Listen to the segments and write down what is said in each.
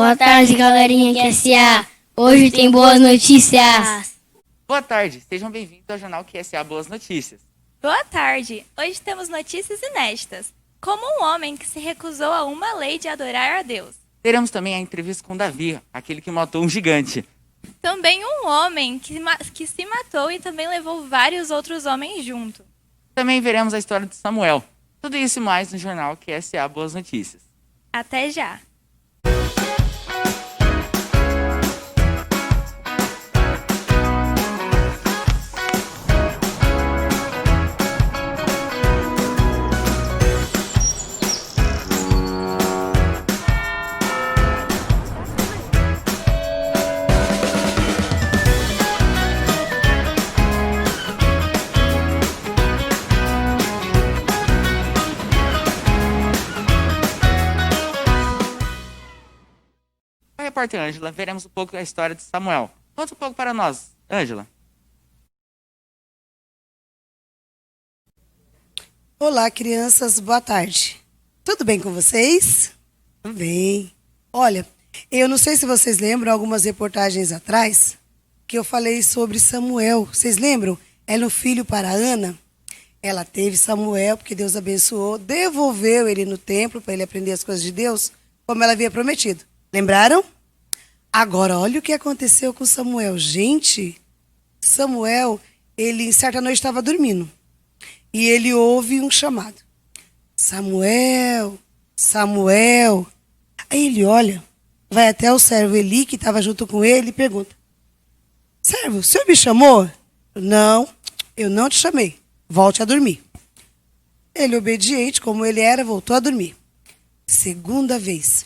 Boa tarde, galerinha QSA. Hoje tem boas notícias. Boa tarde, sejam bem-vindos ao Jornal QSA Boas Notícias. Boa tarde, hoje temos notícias inéditas, como um homem que se recusou a uma lei de adorar a Deus. Teremos também a entrevista com Davi, aquele que matou um gigante. Também um homem que se matou e também levou vários outros homens junto. Também veremos a história de Samuel. Tudo isso e mais no Jornal QSA Boas Notícias. Até já! Com a repórter Ângela, veremos um pouco a história de Samuel. Conta um pouco para nós, Ângela. Olá, crianças, boa tarde. Tudo bem com vocês? Tudo bem. Olha, eu não sei se vocês lembram, algumas reportagens atrás, que eu falei sobre Samuel. Vocês lembram? Era um filho para Ana. Ela teve Samuel, porque Deus abençoou, devolveu ele no templo para ele aprender as coisas de Deus, como ela havia prometido. Lembraram? Agora, olha o que aconteceu com Samuel. Gente, Samuel, ele certa noite estava dormindo. E ele ouve um chamado. Samuel, Samuel. Aí ele olha, vai até o servo Eli, que estava junto com ele, e pergunta: servo, o senhor me chamou? Não, eu não te chamei. Volte a dormir. Ele, obediente como ele era, voltou a dormir. Segunda vez.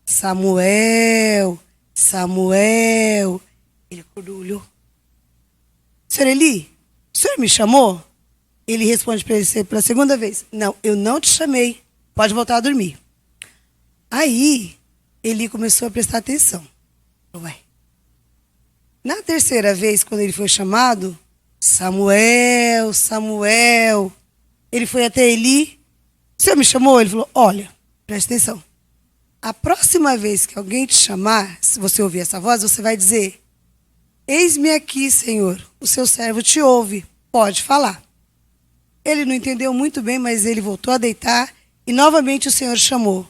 Samuel, Samuel. Ele acordou, olhou. Senhor Eli, o senhor me chamou? Ele responde para ele pela segunda vez: não, eu não te chamei. Pode voltar a dormir. Aí, Eli começou a prestar atenção. Ué. Na terceira vez, quando ele foi chamado, Samuel, Samuel. Ele foi até Eli. O senhor me chamou? Ele falou: olha, presta atenção. A próxima vez que alguém te chamar, se você ouvir essa voz, você vai dizer: eis-me aqui, Senhor, o seu servo te ouve, pode falar. Ele não entendeu muito bem, mas ele voltou a deitar e novamente o Senhor chamou.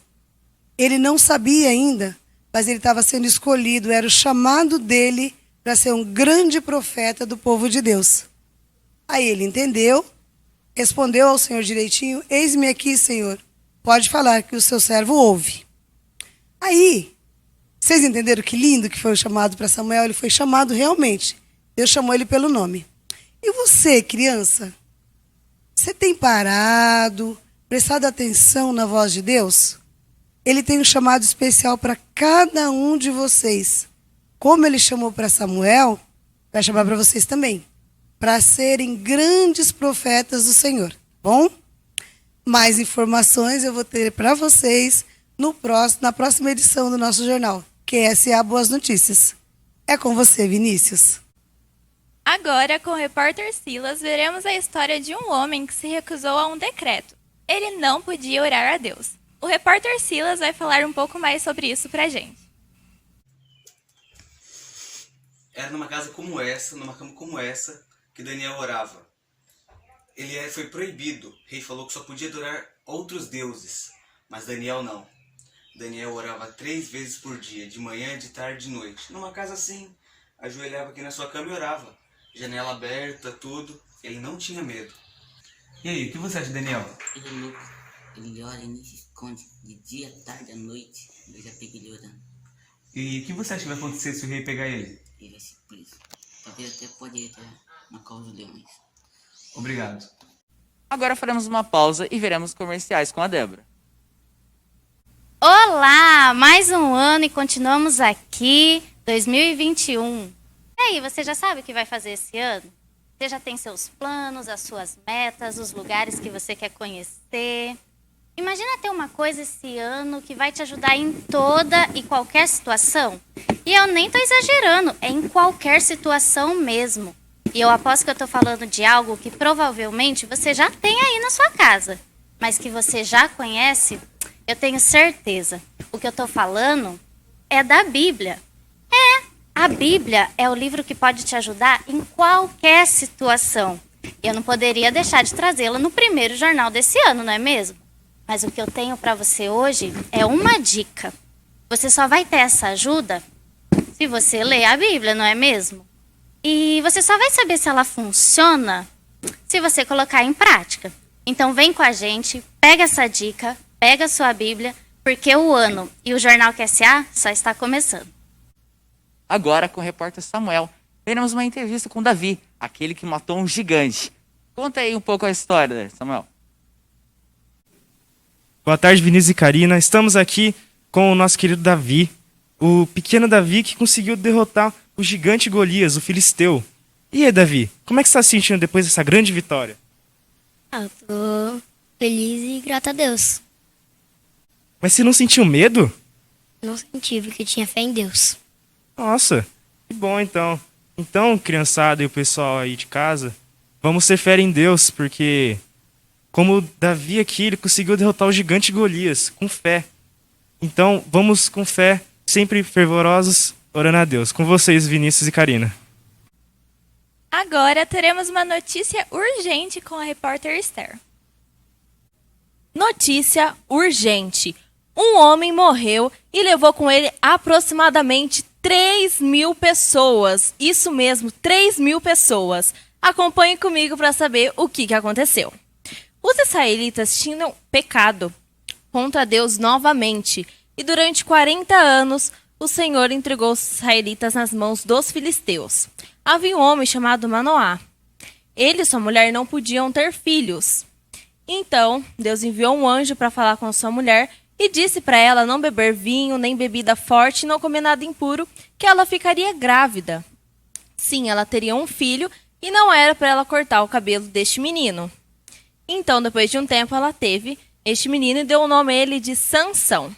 Ele não sabia ainda, mas ele estava sendo escolhido, era o chamado dele para ser um grande profeta do povo de Deus. Aí ele entendeu, respondeu ao Senhor direitinho: eis-me aqui, Senhor, pode falar que o seu servo ouve. Aí, vocês entenderam que lindo que foi o chamado para Samuel? Ele foi chamado realmente. Deus chamou ele pelo nome. E você, criança, você tem parado, prestado atenção na voz de Deus? Ele tem um chamado especial para cada um de vocês. Como ele chamou para Samuel, vai chamar para vocês também, para serem grandes profetas do Senhor. Bom? Mais informações eu vou ter para vocês na próxima edição do nosso jornal, QSA Boas Notícias. É com você, Vinícius. Agora, com o repórter Silas, veremos a história de um homem que se recusou a um decreto. Ele não podia orar a Deus. O repórter Silas vai falar um pouco mais sobre isso pra gente. Era numa casa como essa, numa cama como essa, que Daniel orava. Ele foi proibido. O rei falou que só podia adorar outros deuses, mas Daniel não. Daniel orava 3 vezes por dia, de manhã, de tarde e de noite. Numa casa assim, ajoelhava aqui na sua cama e orava. Janela aberta, tudo. Ele não tinha medo. E aí, o que você acha, Daniel? Ele é louco. Ele ora e nem se esconde. De dia, tarde, à noite. Eu já peguei ele orando. E o que você acha que vai acontecer se o rei pegar ele? Ele vai ser preso. Talvez até pode ir até na causa de leões. Obrigado. Agora faremos uma pausa e veremos comerciais com a Débora. Olá, mais um ano e continuamos aqui, 2021. E aí, você já sabe o que vai fazer esse ano? Você já tem seus planos, as suas metas, os lugares que você quer conhecer? Imagina ter uma coisa esse ano que vai te ajudar em toda e qualquer situação. E eu nem tô exagerando, é em qualquer situação mesmo. E eu aposto que eu tô falando de algo que provavelmente você já tem aí na sua casa, mas que você já conhece, eu tenho certeza. O que eu tô falando é da Bíblia. A Bíblia é o livro que pode te ajudar em qualquer situação. Eu não poderia deixar de trazê-la no primeiro jornal desse ano, não é mesmo? Mas o que eu tenho para você hoje é uma dica. Você só vai ter essa ajuda se você ler a Bíblia, não é mesmo? E você só vai saber se ela funciona se você colocar em prática. Então vem com a gente, pega essa dica, pega a sua Bíblia, porque o ano e o Jornal QSA só está começando. Agora, com o repórter Samuel, teremos uma entrevista com Davi, aquele que matou um gigante. Conta aí um pouco a história, Samuel. Boa tarde, Vinícius e Karina. Estamos aqui com o nosso querido Davi, o pequeno Davi que conseguiu derrotar o gigante Golias, o filisteu. E aí, Davi, como é que você está se sentindo depois dessa grande vitória? Eu tô feliz e grato a Deus. Mas você não sentiu medo? Não senti, porque tinha fé em Deus. Nossa, que bom então. Então, criançada e o pessoal aí de casa, vamos ter fé em Deus, porque como Davi aqui, ele conseguiu derrotar o gigante Golias, com fé. Então, vamos com fé, sempre fervorosos, orando a Deus. Com vocês, Vinícius e Karina. Agora teremos uma notícia urgente com a repórter Esther. Notícia urgente. Um homem morreu e levou com ele aproximadamente 3.000 pessoas. Isso mesmo, 3.000 pessoas. Acompanhe comigo para saber o que aconteceu. Os israelitas tinham pecado contra Deus novamente. E durante 40 anos, o Senhor entregou os israelitas nas mãos dos filisteus. Havia um homem chamado Manoá. Ele e sua mulher não podiam ter filhos. Então, Deus enviou um anjo para falar com sua mulher e disse para ela não beber vinho, nem bebida forte, e não comer nada impuro, que ela ficaria grávida. Sim, ela teria um filho e não era para ela cortar o cabelo deste menino. Então, depois de um tempo, ela teve este menino e deu o nome a ele de Sansão.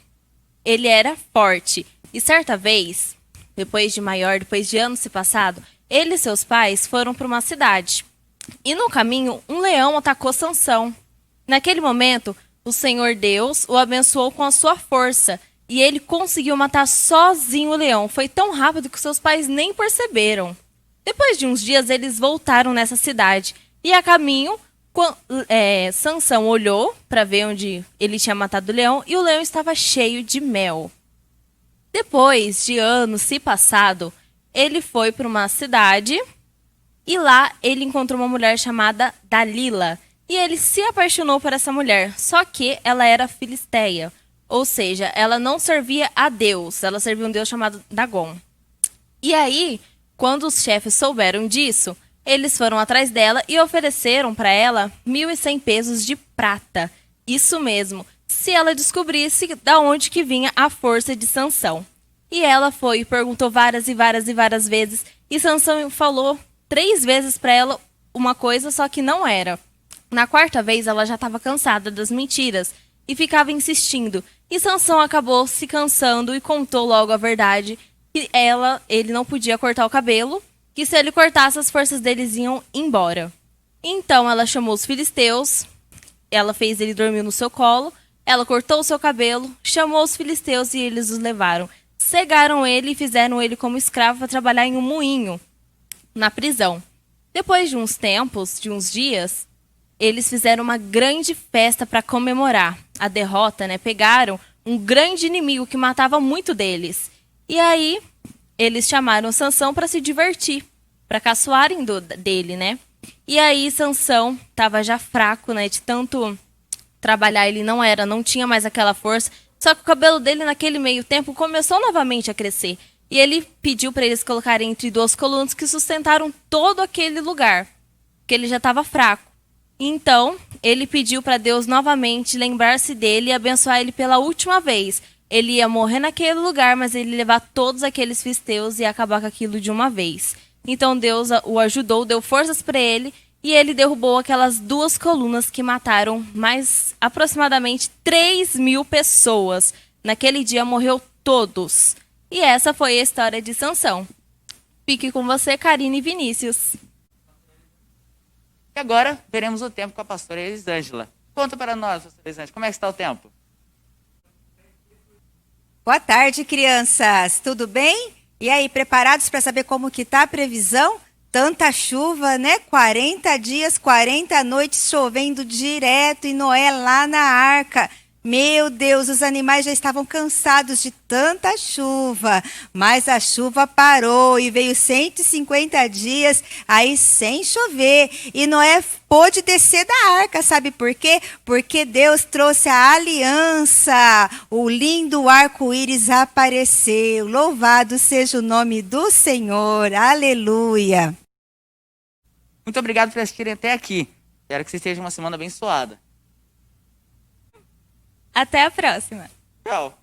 Ele era forte e certa vez, depois de anos se passado, ele e seus pais foram para uma cidade. E no caminho, um leão atacou Sansão. Naquele momento, o Senhor Deus o abençoou com a sua força e ele conseguiu matar sozinho o leão. Foi tão rápido que seus pais nem perceberam. Depois de uns dias, eles voltaram nessa cidade e a caminho, Sansão olhou para ver onde ele tinha matado o leão e o leão estava cheio de mel. Depois de anos se passado, ele foi para uma cidade e lá ele encontrou uma mulher chamada Dalila. E ele se apaixonou por essa mulher, só que ela era filisteia. Ou seja, ela não servia a Deus, ela servia um deus chamado Dagon. E aí, quando os chefes souberam disso, eles foram atrás dela e ofereceram para ela 1.100 pesos de prata. Isso mesmo, se ela descobrisse da onde que vinha a força de Sansão. E ela foi e perguntou várias vezes, e Sansão falou 3 vezes para ela uma coisa, só que não era. Na 4ª vez, ela já estava cansada das mentiras e ficava insistindo. E Sansão acabou se cansando e contou logo a verdade, que ele não podia cortar o cabelo, que se ele cortasse, as forças deles iam embora. Então ela chamou os filisteus, ela fez ele dormir no seu colo, ela cortou o seu cabelo, chamou os filisteus e eles os levaram. Cegaram ele e fizeram ele como escravo para trabalhar em um moinho, na prisão. Depois de uns dias, eles fizeram uma grande festa para comemorar a derrota, né? Pegaram um grande inimigo que matava muito deles. E aí, eles chamaram Sansão para se divertir, para caçoarem dele, né? E aí, Sansão estava já fraco, né? De tanto trabalhar, ele não tinha mais aquela força. Só que o cabelo dele, naquele meio tempo, começou novamente a crescer. E ele pediu para eles colocarem entre 2 colunas que sustentaram todo aquele lugar, porque ele já estava fraco. Então, ele pediu para Deus novamente lembrar-se dele e abençoar ele pela última vez. Ele ia morrer naquele lugar, mas ele ia levar todos aqueles filisteus e acabar com aquilo de uma vez. Então, Deus o ajudou, deu forças para ele e ele derrubou aquelas 2 colunas que mataram mais aproximadamente 3.000 pessoas. Naquele dia, morreu todos. E essa foi a história de Sansão. Fique com você, Karina e Vinícius. E agora, veremos o tempo com a pastora Elisângela. Conta para nós, pastora Elisângela, como é que está o tempo? Boa tarde, crianças. Tudo bem? E aí, preparados para saber como que tá a previsão? Tanta chuva, né? 40 dias, 40 noites chovendo direto e Noé lá na arca. Meu Deus, os animais já estavam cansados de tanta chuva, mas a chuva parou e veio 150 dias aí sem chover. E Noé pôde descer da arca, sabe por quê? Porque Deus trouxe a aliança, o lindo arco-íris apareceu. Louvado seja o nome do Senhor, aleluia. Muito obrigado por assistirem até aqui. Espero que vocês tenham uma semana abençoada. Até a próxima! Tchau.